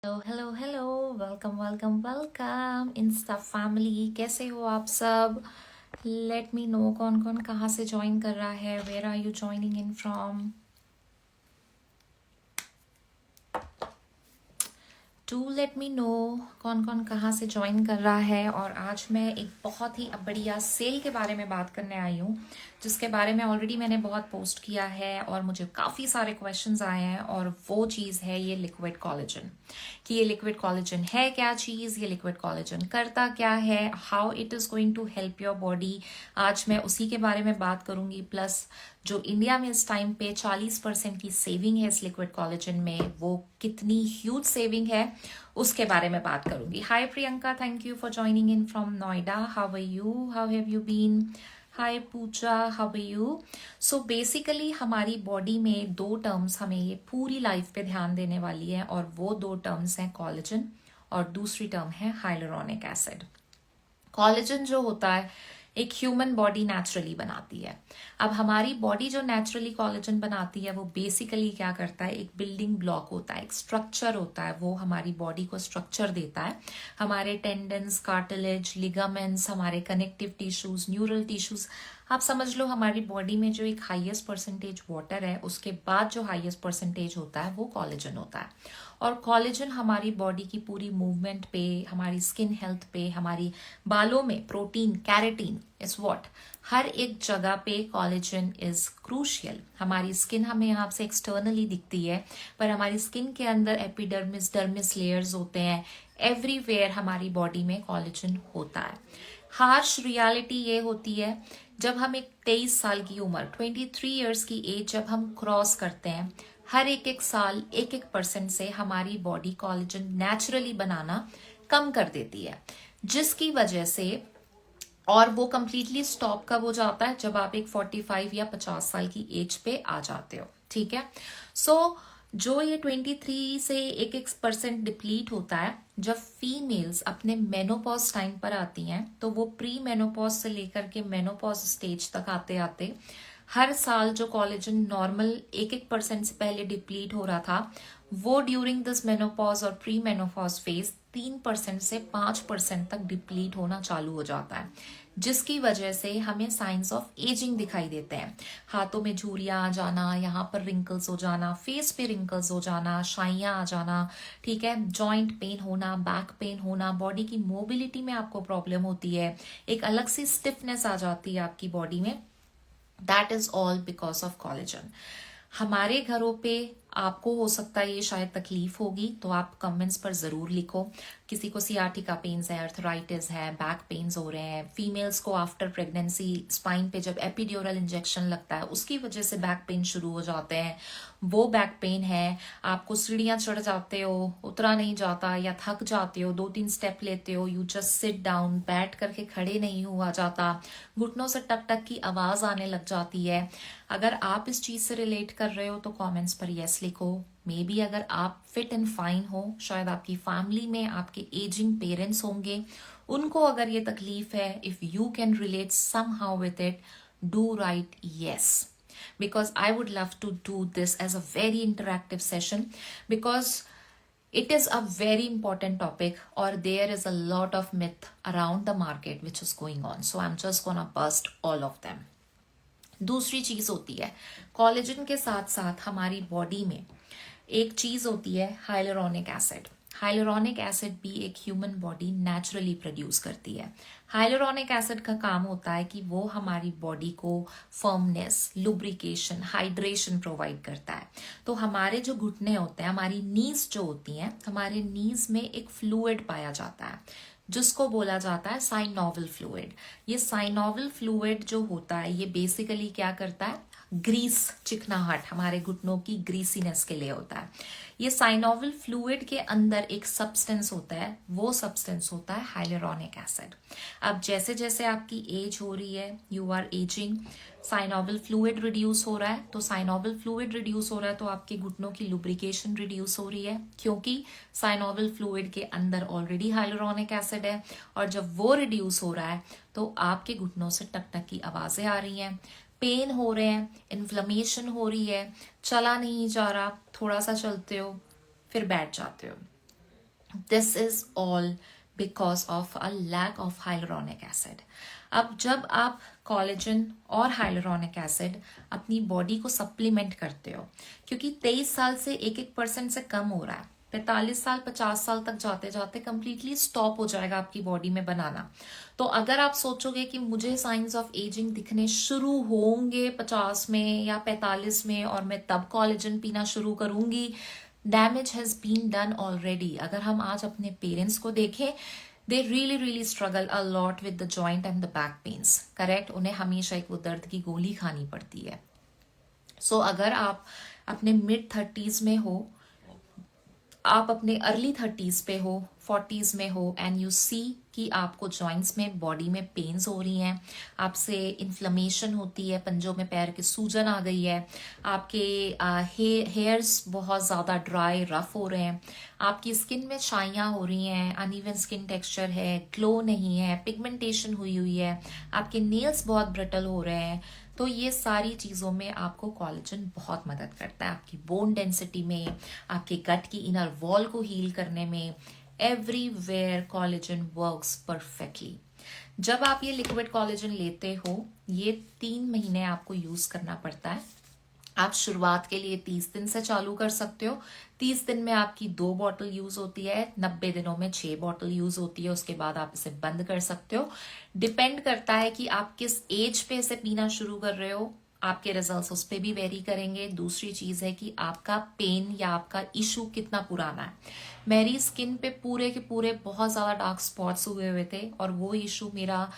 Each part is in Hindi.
Hello hello hello. Welcome welcome welcome Insta family, कैसे हो आप सब? लेट मी नो कौन कौन कहाँ से ज्वाइन कर रहा है। Where are you joining in from? To let me know कौन कौन कहाँ से ज्वाइन कर रहा है। और आज मैं एक बहुत ही बढ़िया सेल के बारे में बात करने आई हूँ, जिसके बारे में ऑलरेडी मैंने बहुत पोस्ट किया है और मुझे काफ़ी सारे क्वेश्चंस आए हैं। और वो चीज़ है ये लिक्विड कोलेजन, कि ये लिक्विड कोलेजन है क्या चीज़, ये लिक्विड कोलेजन करता क्या है, how it is going to help your body. आज मैं उसी के बारे में बात करूंगी। प्लस जो इंडिया में इस टाइम पे 40% की सेविंग है इस लिक्विड कोलेजन में, वो कितनी ह्यूज सेविंग है उसके बारे में बात करूंगी। Hi Priyanka, thank you for joining in from Noida. How are you, how have you been? Hi Pooja, how are you? So basically हमारी बॉडी में दो टर्म्स हमें ये पूरी लाइफ पे ध्यान देने वाली है, और वो दो टर्म्स हैं कोलेजन और दूसरी टर्म है हाइलुरोनिक एसिड। कॉलेजन जो होता है एक ह्यूमन बॉडी नेचुरली बनाती है। अब हमारी बॉडी जो नेचुरली कॉलेजन बनाती है वो बेसिकली क्या करता है, एक बिल्डिंग ब्लॉक होता है, एक स्ट्रक्चर होता है, वो हमारी बॉडी को स्ट्रक्चर देता है। हमारे टेंडन्स, कार्टिलेज, लिगामेंट्स, हमारे कनेक्टिव टिश्यूज, न्यूरल टिश्यूज, आप समझ लो हमारी बॉडी में जो एक हाईएस्ट परसेंटेज वाटर है, उसके बाद जो हाईएस्ट परसेंटेज होता है वो कॉलेजन होता है। और कॉलेजन हमारी बॉडी की पूरी मूवमेंट पे, हमारी स्किन हेल्थ पे, हमारी बालों में प्रोटीन, कैरेटीन इज व्हाट, हर एक जगह पे कॉलेजन इज क्रूशियल। हमारी स्किन हमें यहाँ से एक्सटर्नली दिखती है, पर हमारी स्किन के अंदर एपिडर्मिस, डर्मिस लेयर्स होते हैं। एवरीवेयर हमारी बॉडी में कॉलेजन होता है। हार्श रियलिटी ये होती है, जब हम एक 23 साल की उम्र, 23 ईयर्स की एज जब हम क्रॉस करते हैं, हर एक एक साल 1-1% से हमारी बॉडी कॉलेजन नेचुरली बनाना कम कर देती है, जिसकी वजह से, और वो कंप्लीटली स्टॉप कब हो जाता है, जब आप एक 45 या 50 साल की एज पे आ जाते हो। ठीक है। सो जो ये 23 से 1-1% डिप्लीट होता है, जब फीमेल्स अपने मेनोपॉज टाइम पर आती हैं, तो वो प्री मेनोपॉज से लेकर के मेनोपॉज स्टेज तक आते आते हर साल जो कॉलेजन नॉर्मल 1-1% से पहले डिप्लीट हो रहा था, वो ड्यूरिंग दिस मेनोपॉज और प्री मेनोपॉज फेज 3% से 5% तक डिप्लीट होना चालू हो जाता है, जिसकी वजह से हमें साइंस ऑफ एजिंग दिखाई देते हैं। हाथों में झुर्रियां आ जाना, यहाँ पर रिंकल्स हो जाना, फेस पे रिंकल्स हो जाना, शाइयां आ जाना, ठीक है, जॉइंट पेन होना, बैक पेन होना, बॉडी की मोबिलिटी में आपको प्रॉब्लम होती है, एक अलग सी स्टिफनेस आ जाती है आपकी बॉडी में। That is all because of collagen. हमारे घरों पे आपको हो सकता है ये शायद तकलीफ होगी, तो आप कमेंट्स पर जरूर लिखो। किसी को सियाटिका पेन्स है, अर्थराइटिस है, बैक पेन्स हो रहे हैं। फीमेल्स को आफ्टर प्रेगनेंसी स्पाइन पे जब एपिड्यूरल इंजेक्शन लगता है, उसकी वजह से बैक पेन शुरू हो जाते हैं, वो बैक पेन है। आपको सीढ़ियां चढ़ जाते हो, उतरा नहीं जाता, या थक जाते हो, 2-3 स्टेप लेते हो, यू जस्ट सिट डाउन, बैठ करके खड़े नहीं हुआ जाता, घुटनों से टक टक की आवाज आने लग जाती है। अगर आप इस चीज से रिलेट कर रहे हो तो कमेंट्स पर यस लिखो। मे बी अगर आप फिट एंड फाइन हो, शायद आपकी फैमिली में आपके एजिंग पेरेंट्स होंगे, उनको अगर ये तकलीफ है, if you can relate somehow with it, do right yes, because I would love to do this as a very interactive session, because it is a very important topic, or there is a lot of myth around the market which is going on, so I'm just gonna bust all of them. दूसरी चीज होती है, कोलेजन के साथ साथ हमारी बॉडी में एक चीज होती है हाइलुरोनिक एसिड। हाइलुरोनिक एसिड भी एक ह्यूमन बॉडी नेचुरली प्रोड्यूस करती है। हाइलुरोनिक एसिड का काम होता है कि वो हमारी बॉडी को फर्मनेस, लुब्रिकेशन, हाइड्रेशन प्रोवाइड करता है। तो हमारे जो घुटने होते हैं, हमारी नीज जो होती हैं, हमारे नीज में एक फ्लूइड पाया जाता है जिसको बोला जाता है साइनोविल फ्लूइड। ये साइनोविल फ्लूइड जो होता है, ये बेसिकली क्या करता है, ग्रीस, चिकनाहट, हमारे घुटनों की ग्रीसीनेस के लिए होता है। ये साइनोविल फ्लूइड के अंदर एक सब्सटेंस होता है, वो सब्सटेंस होता है हाइलुरोनिक एसिड। अब जैसे जैसे आपकी एज हो रही है, you are ageing, synovial fluid reduce हो रहा है। तो साइनोविल फ्लूइड रिड्यूस हो रहा है तो आपके घुटनों की लुब्रिकेशन रिड्यूस हो रही है, क्योंकि साइनोविल फ्लूइड के अंदर ऑलरेडी हाइलुरोनिक एसिड है। और जब वो रिड्यूस हो रहा है तो आपके घुटनों से टक टक की आवाजें आ रही हैं, पेन हो रहे हैं, इन्फ्लेमेशन हो रही है, चला नहीं जा रहा, थोड़ा सा चलते हो फिर बैठ जाते हो। This is all because of a lack of hyaluronic acid. अब जब आप कोलेजन और हाइलुरोनिक एसिड अपनी बॉडी को सप्लीमेंट करते हो, क्योंकि 23 साल से 1% से कम हो रहा है, 45 साल 50 साल तक जाते जाते कंप्लीटली स्टॉप हो जाएगा आपकी बॉडी में बनाना। तो अगर आप सोचोगे कि मुझे साइंस ऑफ एजिंग दिखने शुरू होंगे 50 में या 45 में और मैं तब कोलेजन पीना शुरू करूंगी, damage has been done already. अगर हम आज अपने पेरेंट्स को देखें, they really struggle a lot with the joint and the back pains, correct. उन्हें हमेशा एक वो दर्द की गोली खानी पड़ती है। सो अगर आप अपने मिड 30s में हो, आप अपने अर्ली 30s पे हो, 40s में हो, एंड यू सी कि आपको जॉइंट्स में बॉडी में पेन्स हो रही हैं, आपसे इन्फ्लेमेशन होती है, पंजों में पैर की सूजन आ गई है, आपके हेयर्स बहुत ज़्यादा ड्राई रफ हो रहे हैं, आपकी स्किन में छाइयाँ हो रही हैं, अनइवन स्किन टेक्सचर है, ग्लो नहीं है, पिगमेंटेशन हुई हुई है, आपके नेल्स बहुत ब्रिटल हो रहे हैं, तो ये सारी चीज़ों में आपको कोलेजन बहुत मदद करता है, आपकी बोन डेंसिटी में, आपके गट की इनर वॉल को हील करने में। Everywhere collagen works perfectly. जब आप ये लिक्विड कोलेजन लेते हो, ये 3 महीने आपको यूज करना पड़ता है। आप शुरुआत के लिए 30 दिन से चालू कर सकते हो। 30 दिन में आपकी 2 बॉटल यूज होती है, 90 दिनों में 6 बॉटल यूज होती है, उसके बाद आप इसे बंद कर सकते हो। डिपेंड करता है कि आप किस एज पे इसे पीना शुरू कर रहे हो, आपके रिजल्ट्स उस पर भी वेरी करेंगे। दूसरी चीज है कि आपका पेन या आपका इशू कितना पुराना है। मेरी स्किन पे पूरे के पूरे बहुत ज्यादा डार्क स्पॉट्स हुए हुए थे और वो इशू मेरा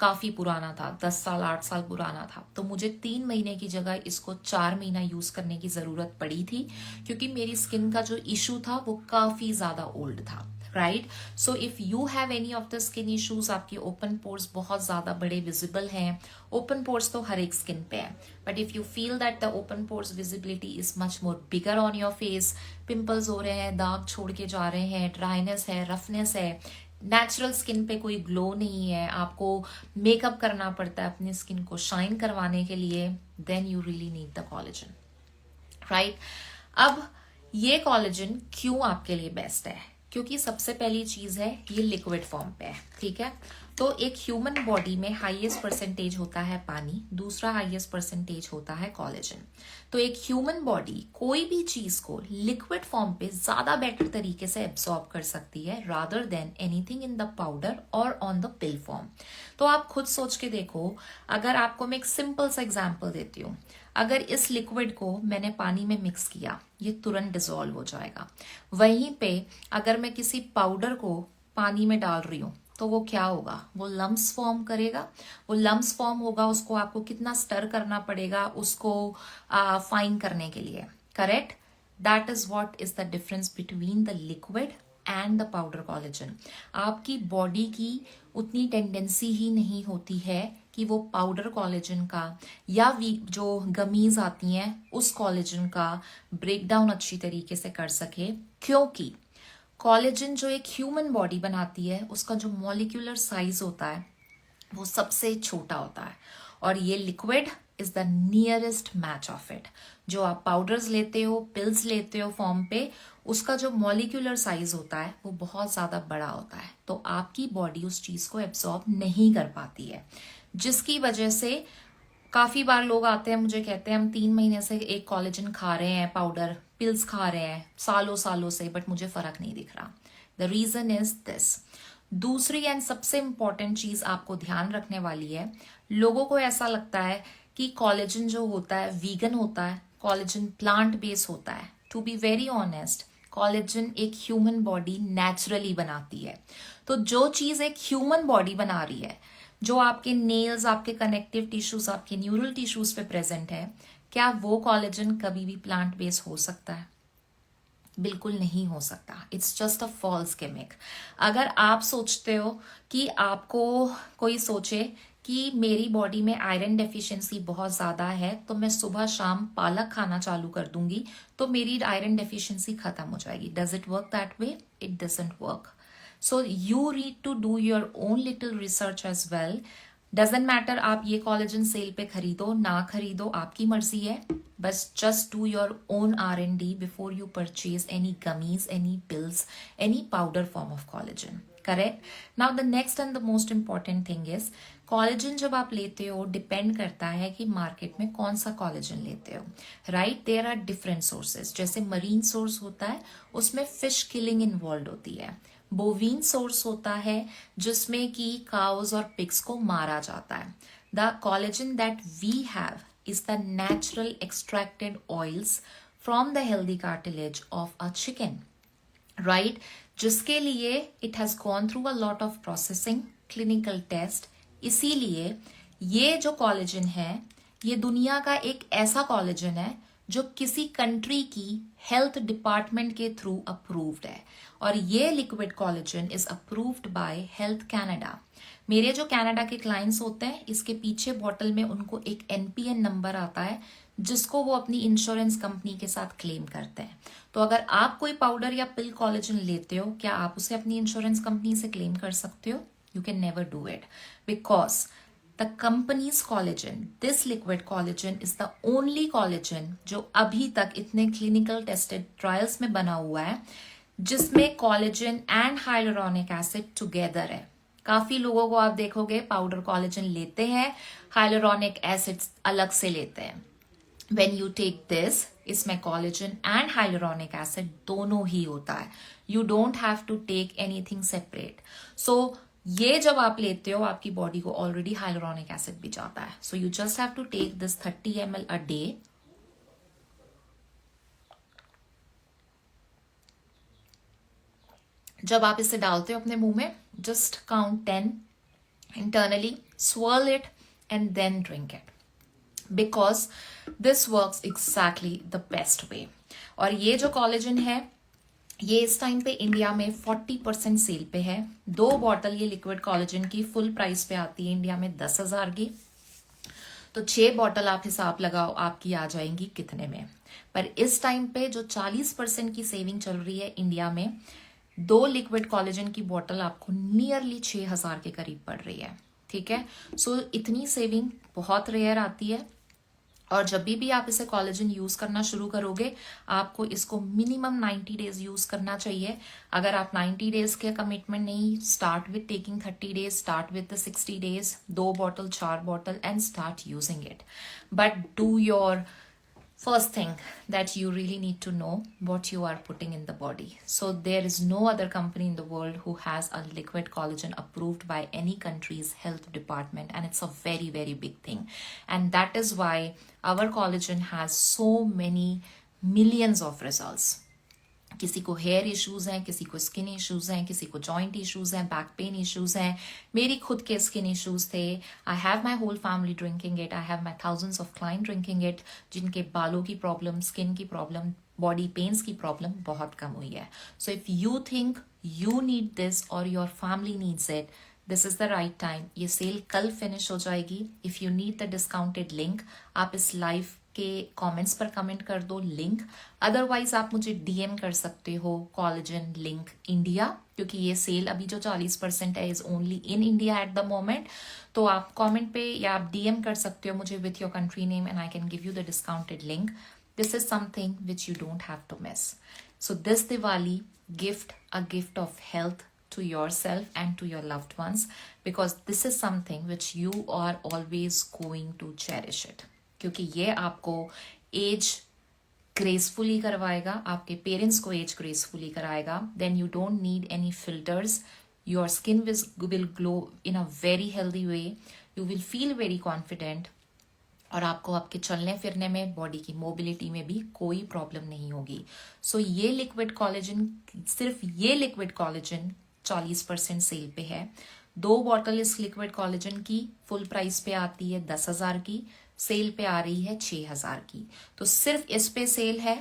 काफी पुराना था, 10 साल 8 साल पुराना था। तो मुझे 3 महीने की जगह इसको 4 महीना यूज करने की जरूरत पड़ी थी, क्योंकि मेरी स्किन का जो इशू था वो काफी ज्यादा ओल्ड था, right. So if you have any of the skin issues, आपके ओपन पोर्स बहुत ज्यादा बड़े विजिबल हैं, ओपन पोर्स तो हर एक स्किन पे है, but if you feel that the open pores visibility is much more bigger on your face, pimples हो रहे हैं, दाग छोड़ के जा रहे हैं, ड्राइनेस है, रफनेस है, नेचुरल स्किन पे कोई ग्लो नहीं है, आपको मेकअप करना पड़ता है अपनी स्किन को शाइन करवाने के लिए, then you really need the collagen, right. अब ये कोलेजन क्यों आपके लिए बेस्ट है? क्योंकि सबसे पहली चीज है ये लिक्विड फॉर्म पे है, ठीक है। तो एक ह्यूमन बॉडी में हाईएस्ट परसेंटेज होता है पानी, दूसरा हाईएस्ट परसेंटेज होता है कोलेजन। तो एक ह्यूमन बॉडी कोई भी चीज को लिक्विड फॉर्म पे ज्यादा बेटर तरीके से एब्सॉर्ब कर सकती है rather than anything in the powder और ऑन द पिल फॉर्म। तो आप खुद सोच के देखो, अगर आपको मैं एक सिंपल सा एग्जाम्पल देती हूँ, अगर इस लिक्विड को मैंने पानी में मिक्स किया, ये तुरंत डिसॉल्व हो जाएगा। वहीं पे अगर मैं किसी पाउडर को पानी में डाल रही हूँ तो वो क्या होगा? वो लम्स फॉर्म करेगा। वो लम्स फॉर्म होगा, उसको आपको कितना स्टर करना पड़ेगा उसको फाइन करने के लिए, correct. That is what is the difference between the liquid and the powder collagen. आपकी बॉडी की उतनी टेंडेंसी ही नहीं होती है कि वो पाउडर कोलेजन का या जो गमीज आती हैं उस कोलेजन का ब्रेकडाउन अच्छी तरीके से कर सके, क्योंकि कोलेजन जो एक ह्यूमन बॉडी बनाती है उसका जो मॉलिक्यूलर साइज होता है वो सबसे छोटा होता है, और ये liquid is the nearest match of it. जो आप पाउडर्स लेते हो, पिल्स लेते हो फॉर्म पे, उसका जो मॉलिक्यूलर साइज होता है वो बहुत ज्यादा बड़ा होता है, तो आपकी बॉडी उस चीज को एब्सॉर्ब नहीं कर पाती है, जिसकी वजह से काफी बार लोग आते हैं मुझे कहते हैं हम 3 महीने से एक कोलेजन खा रहे हैं, पाउडर पिल्स खा रहे हैं सालों सालों से, बट मुझे फर्क नहीं दिख रहा। The reason is this. दूसरी एंड सबसे इंपॉर्टेंट चीज आपको ध्यान रखने वाली है, लोगों को ऐसा लगता है कि कोलेजन जो होता है वीगन होता है, कोलेजन प्लांट बेस होता है। To be very honest, collagen एक ह्यूमन बॉडी नेचुरली बनाती है। तो जो चीज एक ह्यूमन बॉडी बना रही है, जो आपके नेल्स, आपके कनेक्टिव टिश्यूज, आपके न्यूरल टिश्यूज पे प्रेजेंट है, क्या वो कोलेजन कभी भी प्लांट बेस हो सकता है? बिल्कुल नहीं हो सकता। It's just a false gimmick. अगर आप सोचते हो कि आपको कोई सोचे कि मेरी बॉडी में आयरन डेफिशिएंसी बहुत ज्यादा है तो मैं सुबह शाम पालक खाना चालू कर दूंगी तो मेरी आयरन डेफिशिएंसी खत्म हो जाएगी, does it work that way? It doesn't work. So you need to do your own little research as well. Doesn't matter आप ये कॉलेजन सेल पे खरीदो ना खरीदो, आपकी मर्जी है, बस just do your own R&D before you purchase any gummies, any pills, any powder form of collagen. Correct. Now the next and the most important thing is, collagen जब आप लेते हो डिपेंड करता है कि मार्केट में कौन सा कॉलेजन लेते हो, राइट। देयर आर डिफरेंट सोर्सेज, जैसे मरीन सोर्स होता है उसमें फिश किलिंग इन्वॉल्व होती है, बोवीन सोर्स होता है जिसमें कि काउज और पिग्स को मारा जाता है। The collagen that we have is the natural extracted oils from the healthy cartilage of a chicken, right, जिसके लिए it has gone through a lot of processing, clinical test. इसीलिए ये जो कॉलेजन है ये दुनिया का एक ऐसा कॉलेजन है जो किसी कंट्री की हेल्थ डिपार्टमेंट के थ्रू अप्रूव्ड है, और ये liquid collagen is approved by health Canada. मेरे जो कनाडा के क्लाइंट्स होते हैं इसके पीछे बॉटल में उनको एक NPN नंबर आता है जिसको वो अपनी इंश्योरेंस कंपनी के साथ क्लेम करते हैं। तो अगर आप कोई पाउडर या पिल कॉलेजन लेते हो, क्या आप उसे अपनी इंश्योरेंस कंपनी से क्लेम कर सकते हो? You can never do it, because the companies collagen, this liquid collagen is the only collagen जो अभी तक इतने क्लिनिकल टेस्टेड ट्रायल्स में बना हुआ है जिसमें collagen and hyaluronic acid together है। काफी लोगों को आप देखोगे पाउडर कॉलेजन लेते हैं, हाइलुरोनिक एसिड अलग से लेते हैं। When you take this, इसमें collagen and hyaluronic acid दोनों ही होता है। You don't have to take anything separate. So ये जब आप लेते हो आपकी बॉडी को ऑलरेडी hyaluronic acid भी जाता है। So you just have to take this 30 ml a day. जब आप इसे डालते हो अपने मुंह में, just count 10 internally, swirl it and then drink it. Because this works exactly the best way. और ये जो कॉलेजन है ये इस टाइम पे इंडिया में 40% सेल पे है। 2 बॉटल ये लिक्विड कॉलेजन की फुल प्राइस पे आती है इंडिया में 10,000 की, तो 6 बॉटल आप हिसाब लगाओ आपकी आ जाएंगी कितने में। पर इस टाइम पे जो 40% की सेविंग चल रही है इंडिया में, 2 लिक्विड कॉलेजन की बॉटल आपको नियरली 6,000 के करीब पड़ रही है, ठीक है। सो इतनी सेविंग बहुत रेयर आती है, और जब भी आप इसे कॉलेजन यूज करना शुरू करोगे आपको इसको मिनिमम 90 डेज यूज करना चाहिए। अगर आप 90 डेज के कमिटमेंट नहीं, start with taking 30 days, start with the 60 days, 2 bottle 4 bottle and start using it. But do your first thing that you really need to know what you are putting in the body. So there is no other company in the world who has a liquid collagen approved by any country's health department, and it's a very, very big thing. And that is why our collagen has so many millions of results. किसी को हेयर इश्यूज हैं, किसी को स्किन इश्यूज हैं, किसी को जॉइंट इश्यूज हैं, बैक पेन इश्यूज हैं। मेरी खुद के स्किन इश्यूज थे। I have my whole family drinking it, I have my thousands of client drinking it, जिनके बालों की प्रॉब्लम, स्किन की प्रॉब्लम, बॉडी पेन्स की प्रॉब्लम बहुत कम हुई है। So if you think you need this और your family needs it, this is the right time. ये सेल कल फिनिश हो जाएगी। If you need the discounted link, आप इस लाइव के कमेंट्स पर कमेंट कर दो लिंक, अदरवाइज आप मुझे DM कर सकते हो कॉलेजन लिंक इंडिया, क्योंकि ये सेल अभी जो 40% है is only in India at the moment. तो आप कमेंट पे या आप DM कर सकते हो मुझे with your country name and I can give you the discounted link. This is something which you don't have to miss. So this Diwali gift a gift of health to yourself and to your loved ones, because this is something which you are always going to cherish it, क्योंकि ये आपको एज ग्रेसफुली करवाएगा, आपके पेरेंट्स को एज ग्रेसफुली कराएगा। Then you don't need any filters, your skin will glow in a very healthy way, you will feel very confident, और आपको आपके चलने फिरने में, बॉडी की मोबिलिटी में भी कोई प्रॉब्लम नहीं होगी। सो ये लिक्विड कॉलेजन, सिर्फ ये लिक्विड कॉलेजन 40% सेल पे है। 2 बॉटल इस लिक्विड कॉलेजन की फुल प्राइस पे आती है 10,000 की, सेल पे आ रही है 6,000 की। तो सिर्फ इस पे सेल है,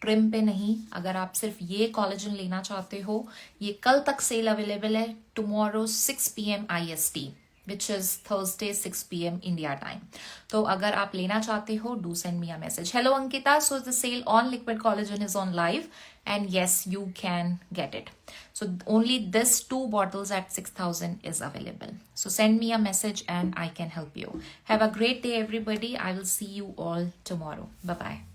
ट्रिम पे नहीं। अगर आप सिर्फ ये कॉलेजन लेना चाहते हो, ये कल तक सेल अवेलेबल है, tomorrow 6 PM IST। which is Thursday 6 p.m. India time. तो अगर आप लेना चाहते हो, do send me a message. Hello Ankita, so the sale on liquid collagen is on live, and yes, you can get it. So only this 2 bottles at 6,000 is available. So send me a message and I can help you. Have a great day everybody. I will see you all tomorrow. Bye bye.